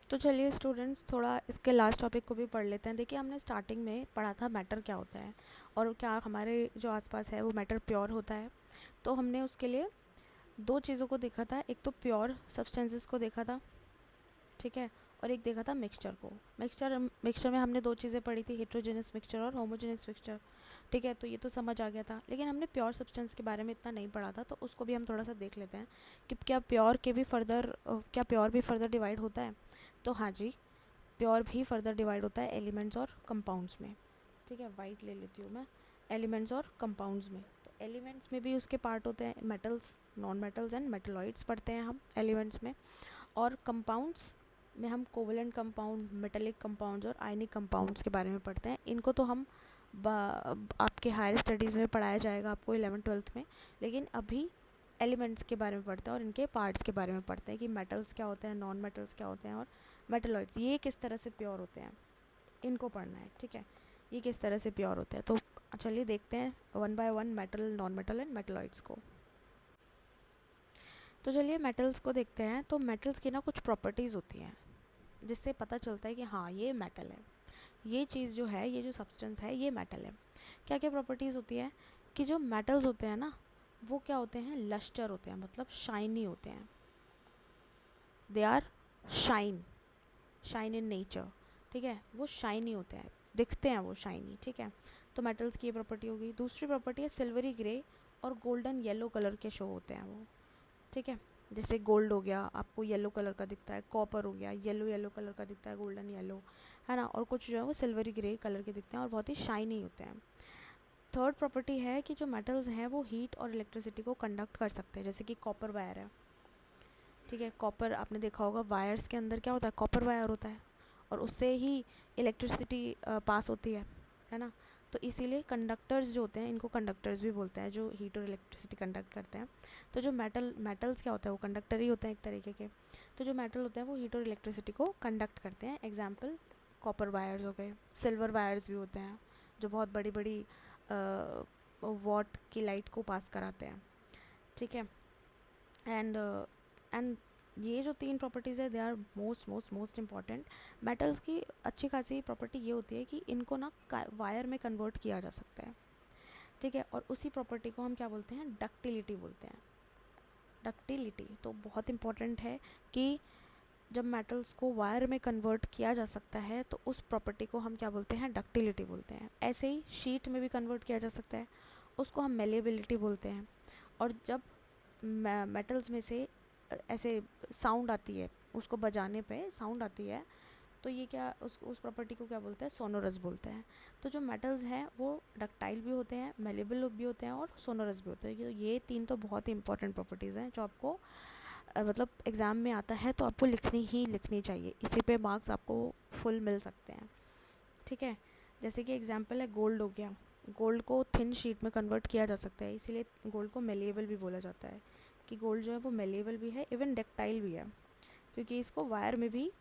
तो चलिए स्टूडेंट्स, थोड़ा इसके लास्ट टॉपिक को भी पढ़ लेते हैं। देखिए, हमने स्टार्टिंग में पढ़ा था मैटर क्या होता है और क्या हमारे जो आसपास है वो मैटर प्योर होता है। तो हमने उसके लिए दो चीज़ों को देखा था। एक तो प्योर सब्सटेंसेस को देखा था, ठीक है, और एक देखा था मिक्सचर को। मिक्सचर मिक्सचर में हमने दो चीज़ें पढ़ी थी, हेट्रोजेनस मिक्सचर और होमोजेनस मिक्सचर। ठीक है, तो ये तो समझ आ गया था। लेकिन हमने प्योर सब्सटेंस के बारे में इतना नहीं पढ़ा था, तो उसको भी हम थोड़ा सा देख लेते हैं कि क्या प्योर भी फर्दर डिवाइड होता है। तो हाँ जी, प्योर भी फर्दर डिवाइड होता है एलिमेंट्स और कंपाउंड्स में। ठीक है, वाइट ले लेती हूँ मैं। एलिमेंट्स और कंपाउंड्स में, तो एलिमेंट्स में भी उसके पार्ट होते हैं, metals, non metals and metalloids पढ़ते हैं हम एलिमेंट्स में। और कंपाउंड्स में हम कोवलेंट कंपाउंड, मेटेलिक कंपाउंड्स और आयनिक कंपाउंड्स के बारे में पढ़ते हैं। इनको तो हम आपके हायर स्टडीज़ में पढ़ाया जाएगा आपको 11th-12th में। लेकिन अभी एलिमेंट्स के बारे में पढ़ते हैं और इनके पार्ट्स के बारे में पढ़ते हैं कि मेटल्स क्या होते हैं, नॉन मेटल्स क्या होते हैं और मेटलॉइड्स ये किस तरह से प्योर होते हैं, इनको पढ़ना है। ठीक है, ये किस तरह से प्योर होते हैं। तो चलिए देखते हैं one by one metal, non metal and metalloids को। तो चलिए मेटल्स को देखते हैं। तो मेटल्स की ना कुछ प्रॉपर्टीज़ होती हैं जिससे पता चलता है कि हाँ ये मेटल है, ये चीज़ जो है, ये जो सब्सटेंस है ये मेटल है। क्या क्या प्रॉपर्टीज़ होती है कि जो मेटल्स होते हैं ना वो क्या होते हैं, लस्टर होते हैं, मतलब शाइनी होते हैं। They are shine, shine in nature. ठीक है, वो शाइनी होते हैं, दिखते हैं वो शाइनी। ठीक है, तो मेटल्स की ये प्रॉपर्टी हो गई। दूसरी प्रॉपर्टी है सिल्वरी ग्रे और गोल्डन येलो कलर के शो होते हैं वो। ठीक है, जैसे गोल्ड हो गया आपको येलो कलर का दिखता है, कॉपर हो गया येलो येलो कलर का दिखता है, गोल्डन येलो, है ना। और कुछ जो है वो सिल्वरी ग्रे कलर के दिखते हैं और बहुत ही शाइनी होते हैं। थर्ड प्रॉपर्टी है कि जो मेटल्स हैं वो हीट और इलेक्ट्रिसिटी को कंडक्ट कर सकते हैं, जैसे कि कॉपर वायर है। ठीक है, कॉपर आपने देखा होगा, वायर्स के अंदर क्या होता है, कॉपर वायर होता है और उससे ही इलेक्ट्रिसिटी पास होती है ना। तो इसीलिए कंडक्टर्स जो होते हैं, इनको कंडक्टर्स भी बोलते हैं, जो हीट और इलेक्ट्रिसिटी कंडक्ट करते हैं। तो जो मेटल्स क्या होता है, वो कंडक्टर ही होते हैं एक तरीके के। तो जो मेटल होते हैं वो हीट और इलेक्ट्रिसिटी को कंडक्ट करते हैं। एग्जाम्पल कॉपर वायर्स हो गए, सिल्वर वायर्स भी होते हैं जो बहुत बड़ी बड़ी वॉट की लाइट को पास कराते हैं। ठीक है, एंड एंड ये जो तीन प्रॉपर्टीज़ है they are most most most important. Metals की अच्छी खासी प्रॉपर्टी ये होती है कि इनको ना वायर में कन्वर्ट किया जा सकता है। ठीक है, और उसी प्रॉपर्टी को हम क्या बोलते हैं, डक्टिलिटी बोलते हैं। डक्टिलिटी तो बहुत इम्पॉर्टेंट है कि जब मेटल्स को वायर में कन्वर्ट किया जा सकता है तो उस प्रॉपर्टी को हम क्या बोलते हैं, डक्टिलिटी बोलते हैं। ऐसे ही शीट में भी कन्वर्ट किया जा सकता है, उसको हम मेलेबिलिटी बोलते हैं। और जब मेटल्स में से ऐसे साउंड आती है, उसको बजाने पे साउंड आती है, तो ये क्या उस प्रॉपर्टी को क्या बोलते हैं, सोनोरस बोलते हैं। तो जो मेटल्स हैं वो डक्टाइल भी होते हैं, मेलेबल भी होते हैं और सोनोरस भी होते हैं। ये तीन तो बहुत ही इंपॉर्टेंट प्रॉपर्टीज़ हैं जो आपको मतलब एग्ज़ाम में आता है तो आपको लिखनी ही लिखनी चाहिए। इसी पे मार्क्स आपको फुल मिल सकते हैं। ठीक है, जैसे कि एग्जांपल है गोल्ड हो गया। गोल्ड को थिन शीट में कन्वर्ट किया जा सकता है, इसीलिए गोल्ड को मेलेबल भी बोला जाता है कि गोल्ड जो है वो मेलेबल भी है, इवन डक्टाइल भी है, क्योंकि इसको वायर में भी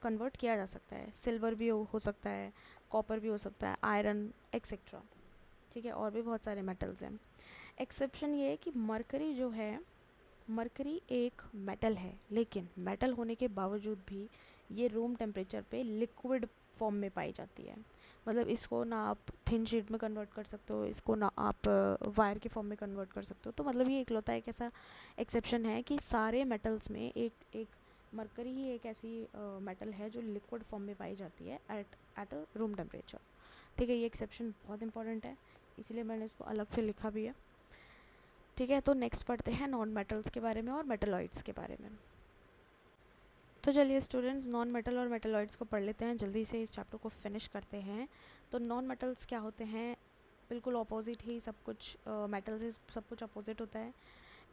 कन्वर्ट किया जा सकता है। सिल्वर भी हो सकता है, कॉपर भी हो सकता है, आयरन एक्सेट्रा। ठीक है, और भी बहुत सारे मेटल्स हैं। एक्सेप्शन ये है कि मरकरी जो है, मरकरी एक मेटल है, लेकिन मेटल होने के बावजूद भी ये रूम टेम्परेचर पे लिक्विड फॉर्म में पाई जाती है। मतलब इसको ना आप थिन शीट में कन्वर्ट कर सकते हो, इसको ना आप वायर के फॉर्म में कन्वर्ट कर सकते हो। तो मतलब ये इकलौता एक ऐसा एक्सेप्शन है कि सारे मेटल्स में एक एक मरकरी ही एक ऐसी मेटल है जो लिक्विड फॉर्म में पाई जाती है एट अ रूम टेम्परेचर। ठीक है, ये एक्सेप्शन बहुत इंपॉर्टेंट है, इसलिए मैंने इसको अलग से लिखा भी है। ठीक है, तो नेक्स्ट पढ़ते हैं नॉन मेटल्स के बारे में और मेटलॉइड्स के बारे में। तो चलिए स्टूडेंट्स, नॉन मेटल और मेटलॉइड्स को पढ़ लेते हैं, जल्दी से इस चैप्टर को फिनिश करते हैं। तो नॉन मेटल्स क्या होते हैं, बिल्कुल ऑपोजिट ही सब कुछ, मेटल से सब कुछ अपोजिट होता है।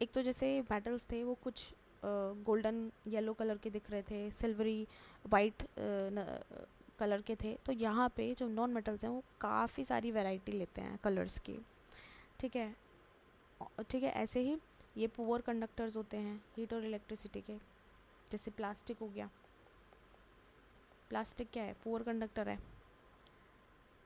एक तो जैसे मेटल्स थे वो कुछ गोल्डन येलो कलर के दिख रहे थे, सिल्वरी वाइट कलर के थे। तो यहाँ पे जो नॉन मेटल्स हैं वो काफ़ी सारी वैरायटी लेते हैं कलर्स की। ठीक है, ठीक है, ऐसे ही ये पुअर कंडक्टर्स होते हैं हीट और इलेक्ट्रिसिटी के। जैसे प्लास्टिक हो गया, प्लास्टिक क्या है, पुअर कंडक्टर है।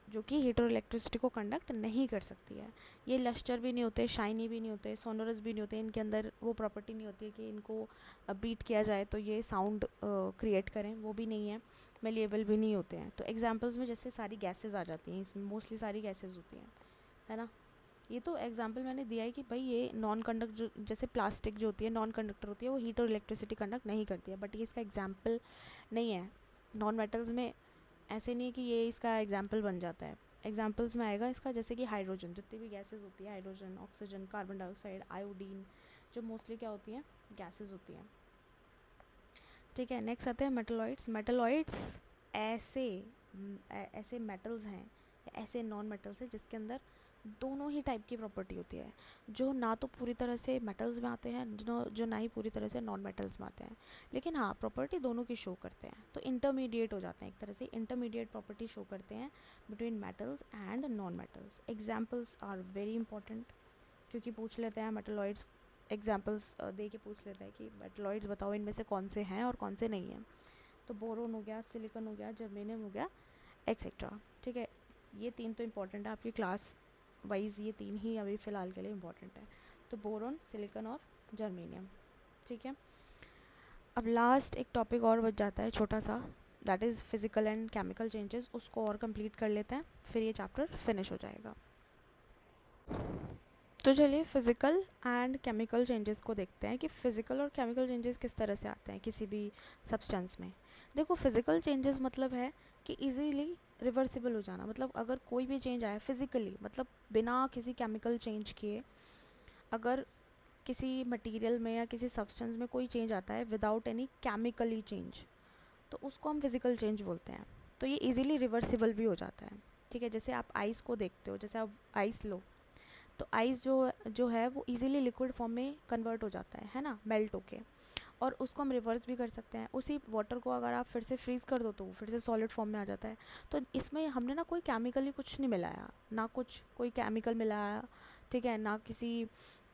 जो कि हीटर इलेक्ट्रिसिटी को कंडक्ट नहीं कर सकती है। ये लस्टर भी नहीं होते, शाइनी भी नहीं होते, सोनोरस भी नहीं होते, इनके अंदर वो प्रॉपर्टी नहीं होती है कि इनको बीट किया जाए तो ये साउंड क्रिएट करें, वो भी नहीं है। मेलिएबल भी नहीं होते हैं। तो एग्जांपल्स में जैसे सारी गैसेस आ जाती हैं, इसमें मोस्टली सारी गैसेस होती हैं, है ना। ये तो एग्जांपल मैंने दिया है कि भाई ये नॉन कंडक्ट, जो जैसे प्लास्टिक जो होती है नॉन कंडक्टर होती है, वो हीट और इलेक्ट्रिसिटी कंडक्ट नहीं करती है, बट ये इसका एग्जाम्पल नहीं है। नॉन मेटल्स में ऐसे नहीं है कि ये इसका एग्जाम्पल बन जाता है। एग्जाम्पल्स में आएगा इसका, जैसे कि हाइड्रोजन, जितनी भी गैसेस होती है, hydrogen, oxygen, carbon dioxide, iodine, जो मोस्टली क्या होती हैं, गैसेस होती हैं। ठीक है, नेक्स्ट आते हैं मेटलॉइड्स। मेटलॉइड्स ऐसे ऐसे मेटल्स हैं, ऐसे नॉन मेटल्स हैं जिसके अंदर दोनों ही टाइप की प्रॉपर्टी होती है, जो ना तो पूरी तरह से मेटल्स में आते हैं, जो ना ही पूरी तरह से नॉन मेटल्स में आते हैं, लेकिन हाँ प्रॉपर्टी दोनों की शो करते हैं। तो इंटरमीडिएट हो जाते हैं, एक तरह से इंटरमीडिएट प्रॉपर्टी शो करते हैं between metals and non metals. Examples are very important, क्योंकि पूछ लेते हैं मेटलॉइड्स, एग्जाम्पल्स दे के पूछ लेते हैं कि मेटलॉइड्स बताओ इनमें से कौन से हैं और कौन से नहीं हैं। तो बोरोन हो गया, सिलिकॉन हो गया, जर्मेनियम हो गया, एक्सेट्रा। ठीक है, ये तीन तो इम्पॉर्टेंट है आपकी क्लास वाइज, ये तीन ही अभी फ़िलहाल के लिए इम्पॉर्टेंट है। तो बोरोन, सिलिकॉन और जर्मेनियम। ठीक है, अब लास्ट एक टॉपिक और बच जाता है छोटा सा, that is physical and chemical changes. उसको और कंप्लीट कर लेते हैं, फिर ये चैप्टर फिनिश हो जाएगा। तो चलिए फिज़िकल एंड केमिकल चेंजेस को देखते हैं कि फ़िज़िकल और केमिकल चेंजेस किस तरह से आते हैं किसी भी सब्सटेंस में। देखो फिज़िकल चेंजेस मतलब है कि इजीली रिवर्सिबल हो जाना, मतलब अगर कोई भी चेंज आया फिज़िकली, मतलब बिना किसी केमिकल चेंज किए, अगर किसी मटेरियल में या किसी सब्सटेंस में कोई चेंज आता है विदाउट एनी केमिकली चेंज, तो उसको हम फिज़िकल चेंज बोलते हैं। तो ये इजीली रिवर्सिबल भी हो जाता है। ठीक है, जैसे आप आइस को देखते हो, जैसे आप आइस लो, तो आइस जो है वो इजीली लिक्विड फॉर्म में कन्वर्ट हो जाता है ना, मेल्ट होके, और उसको हम रिवर्स भी कर सकते हैं। उसी वाटर को अगर आप फिर से फ्रीज़ कर दो तो वो फिर से सॉलिड फॉर्म में आ जाता है। तो इसमें हमने ना कोई केमिकली कुछ नहीं मिलाया, ना कुछ कोई केमिकल मिलाया, ठीक है, ना किसी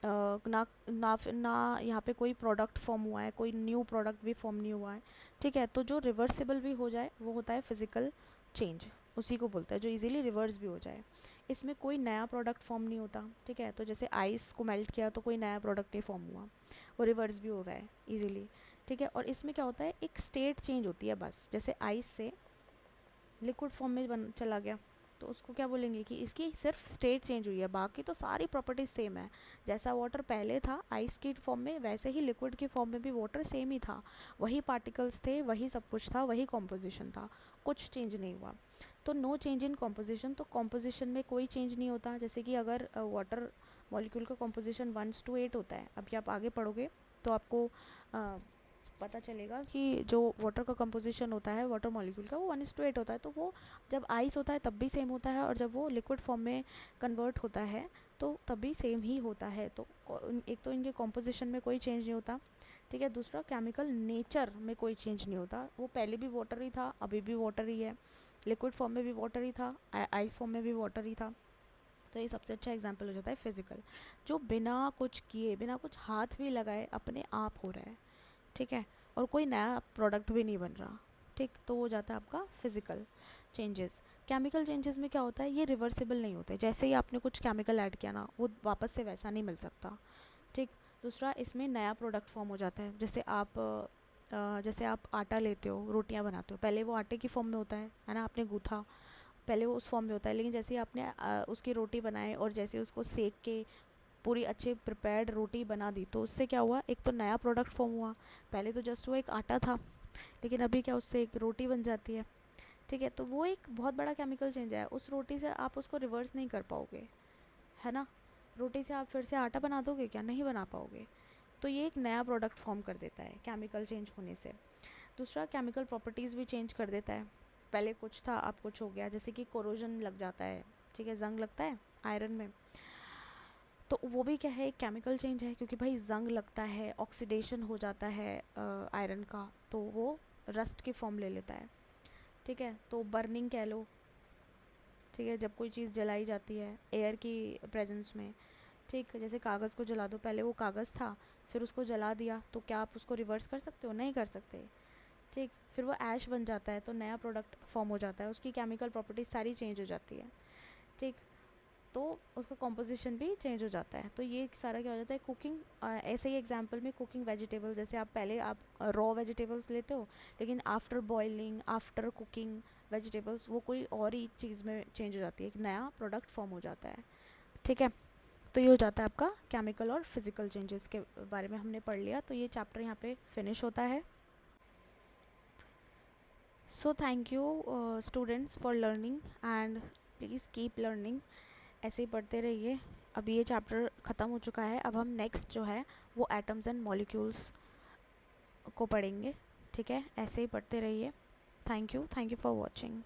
ना ना ना यहाँ पे कोई प्रोडक्ट फॉर्म हुआ है, कोई न्यू प्रोडक्ट भी फॉर्म नहीं हुआ है। ठीक है, तो जो रिवर्सिबल भी हो जाए वो होता है फिज़िकल चेंज, उसी को बोलता है, जो इजीली रिवर्स भी हो जाए। इसमें कोई नया प्रोडक्ट फॉर्म नहीं होता। ठीक है, तो जैसे आइस को मेल्ट किया तो कोई नया प्रोडक्ट नहीं फॉर्म हुआ, वो रिवर्स भी हो रहा है इजीली। ठीक है, और इसमें क्या होता है, एक स्टेट चेंज होती है बस, जैसे आइस से लिक्विड फॉर्म में चला गया तो उसको क्या बोलेंगे कि इसकी सिर्फ स्टेट चेंज हुई है, बाकी तो सारी प्रॉपर्टीज सेम है। जैसा वाटर पहले था आइस की फॉर्म में, वैसे ही लिक्विड की फॉर्म में भी वाटर सेम ही था, वही पार्टिकल्स थे, वही सब कुछ था, वही कॉम्पोजिशन था, कुछ चेंज नहीं हुआ। तो नो चेंज इन कॉम्पोजिशन, तो कॉम्पोजिशन में कोई चेंज नहीं होता। जैसे कि अगर वाटर मॉलिक्यूल का कॉम्पोजिशन 1:8 होता है, अभी आप आगे पढ़ोगे तो आपको पता चलेगा कि जो वाटर का कंपोजिशन होता है वाटर मॉलिक्यूल का, वो 1:8 होता है। तो वो जब आइस होता है तब भी सेम होता है, और जब वो लिक्विड फॉर्म में कन्वर्ट होता है तो तब भी सेम ही होता है। तो एक तो इनके कंपोजिशन में कोई चेंज नहीं होता। ठीक है, दूसरा केमिकल नेचर में कोई चेंज नहीं होता, वो पहले भी वाटर ही था, अभी भी वाटर ही है, लिक्विड फॉर्म में भी वाटर ही था, आइस फॉर्म में भी वाटर ही था। तो ये सबसे अच्छा एग्जाम्पल हो जाता है फिज़िकल, जो बिना कुछ किए, बिना कुछ हाथ भी लगाए अपने आप हो रहा है। ठीक है, और कोई नया प्रोडक्ट भी नहीं बन रहा। ठीक, तो वो जाता है आपका फिज़िकल चेंजेस। केमिकल चेंजेस में क्या होता है, ये रिवर्सिबल नहीं होते, जैसे ही आपने कुछ केमिकल ऐड किया ना वो वापस से वैसा नहीं मिल सकता। ठीक, दूसरा इसमें नया प्रोडक्ट फॉर्म हो जाता है। जैसे आप आटा लेते हो, रोटियां बनाते हो, पहले वो आटे की फॉर्म में होता है ना, आपने गूथा, पहले वो उस फॉर्म में होता है, लेकिन जैसे ही आपने उसकी रोटी बनाए और जैसे उसको सेक के पूरी अच्छी प्रिपेयर्ड रोटी बना दी, तो उससे क्या हुआ, एक तो नया प्रोडक्ट फॉर्म हुआ। पहले तो जस्ट वो एक आटा था, लेकिन अभी क्या उससे एक रोटी बन जाती है। ठीक है, तो वो एक बहुत बड़ा केमिकल चेंज है। उस रोटी से आप उसको रिवर्स नहीं कर पाओगे, है ना। रोटी से आप फिर से आटा बना दोगे क्या, नहीं बना पाओगे। तो ये एक नया प्रोडक्ट फॉर्म कर देता है केमिकल चेंज होने से। दूसरा, केमिकल प्रॉपर्टीज़ भी चेंज कर देता है। पहले कुछ था अब कुछ हो गया, जैसे कि कोरोजन लग जाता है, ठीक है, जंग लगता है आयरन में, तो वो भी क्या है, एक केमिकल चेंज है, क्योंकि भाई जंग लगता है, ऑक्सीडेशन हो जाता है आयरन का, तो वो रस्ट की फॉर्म ले लेता है। ठीक है, तो बर्निंग कह लो। ठीक है, जब कोई चीज़ जलाई जाती है एयर की प्रेजेंस में, ठीक, जैसे कागज़ को जला दो, पहले वो कागज़ था, फिर उसको जला दिया, तो क्या आप उसको रिवर्स कर सकते हो, नहीं कर सकते। ठीक, फिर वो ऐश बन जाता है तो नया प्रोडक्ट फॉर्म हो जाता है, उसकी केमिकल प्रॉपर्टीज सारी चेंज हो जाती है। ठीक, तो उसका कॉम्पोजिशन भी चेंज हो जाता है। तो ये सारा क्या हो जाता है कुकिंग। ऐसे ही एग्जांपल में कुकिंग वेजिटेबल, जैसे आप पहले आप रॉ वेजिटेबल्स लेते हो, लेकिन after boiling after cooking vegetables वो कोई और ही चीज़ में चेंज हो जाती है, एक नया प्रोडक्ट फॉर्म हो जाता है। ठीक है, तो ये हो जाता है आपका केमिकल और फिजिकल चेंजेस के बारे में हमने पढ़ लिया। तो ये चैप्टर यहाँ पे फिनिश होता है। So thank you students for learning and please keep learning, ऐसे ही पढ़ते रहिए। अभी ये चैप्टर ख़त्म हो चुका है, अब हम नेक्स्ट जो है वो एटम्स एंड मॉलिक्यूल्स को पढ़ेंगे। ठीक है, ऐसे ही पढ़ते रहिए। Thank you for watching.